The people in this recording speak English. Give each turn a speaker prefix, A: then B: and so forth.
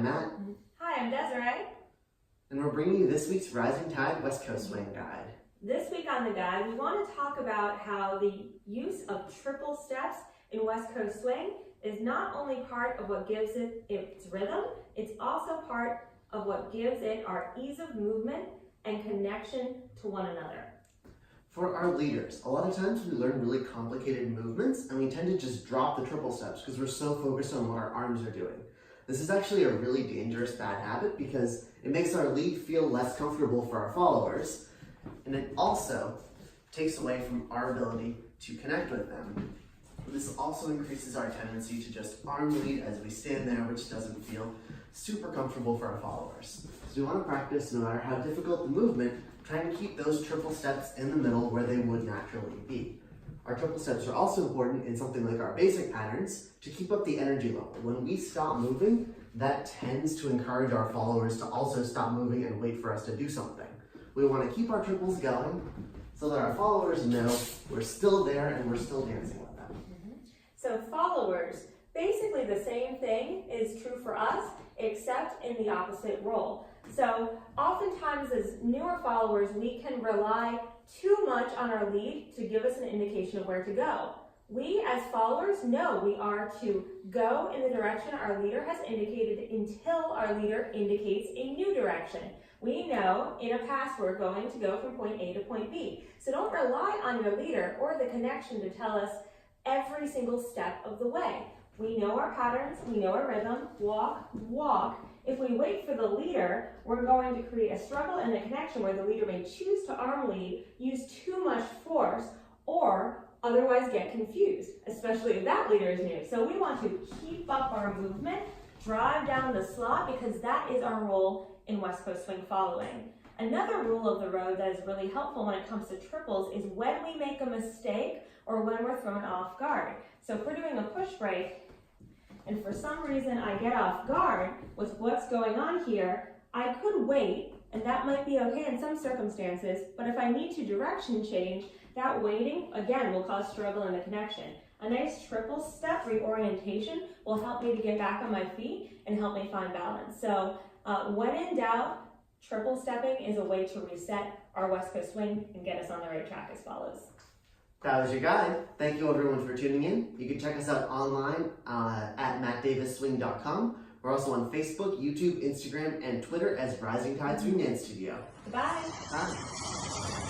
A: I'm Matt.
B: Hi, I'm Desiree.
A: And we're bringing you this week's Rising Tide West Coast Swing Guide.
B: This week on the guide, we want to talk about how the use of triple steps in West Coast Swing is not only part of what gives it its rhythm, it's also part of what gives it our ease of movement and connection to one another.
A: For our leaders, a lot of times we learn really complicated movements and we tend to just drop the triple steps because we're so focused on what our arms are doing. This is actually a really dangerous bad habit because it makes our lead feel less comfortable for our followers, and it also takes away from our ability to connect with them. This also increases our tendency to just arm lead as we stand there, which doesn't feel super comfortable for our followers. So we want to practice, no matter how difficult the movement, trying to keep those triple steps in the middle where they would naturally be. Our triple steps are also important in something like our basic patterns to keep up the energy level. When we stop moving, that tends to encourage our followers to also stop moving and wait for us to do something. We want to keep our triples going so that our followers know we're still there and we're still dancing with them.
B: So followers, basically the same thing is true for us, except in the opposite role. So oftentimes as newer followers, we can rely too much on our lead to give us an indication of where to go. We as followers know we are to go in the direction our leader has indicated until our leader indicates a new direction. We know in a pass we're going to go from point A to point B. So don't rely on your leader or the connection to tell us every single step of the way. We know our patterns, we know our rhythm, walk, walk. If we wait for the leader, we're going to create a struggle in the connection where the leader may choose to arm lead, use too much force, or otherwise get confused, especially if that leader is new. So we want to keep up our movement, drive down the slot, because that is our role in West Coast Swing following. Another rule of the road that is really helpful when it comes to triples is when we make a mistake or when we're thrown off guard. So if we're doing a push break, and for some reason I get off guard with what's going on here, I could wait, and that might be okay in some circumstances, but if I need to direction change, that waiting, again, will cause struggle in the connection. A nice triple step reorientation will help me to get back on my feet and help me find balance. So when in doubt, triple stepping is a way to reset our West Coast Swing and get us on the right track as follows.
A: That was your guide. Thank you everyone for tuning in. You can check us out online at mattdavisswing.com. We're also on Facebook, YouTube, Instagram, and Twitter as Rising Tide Swing Dance Studio.
B: Goodbye.
A: Bye.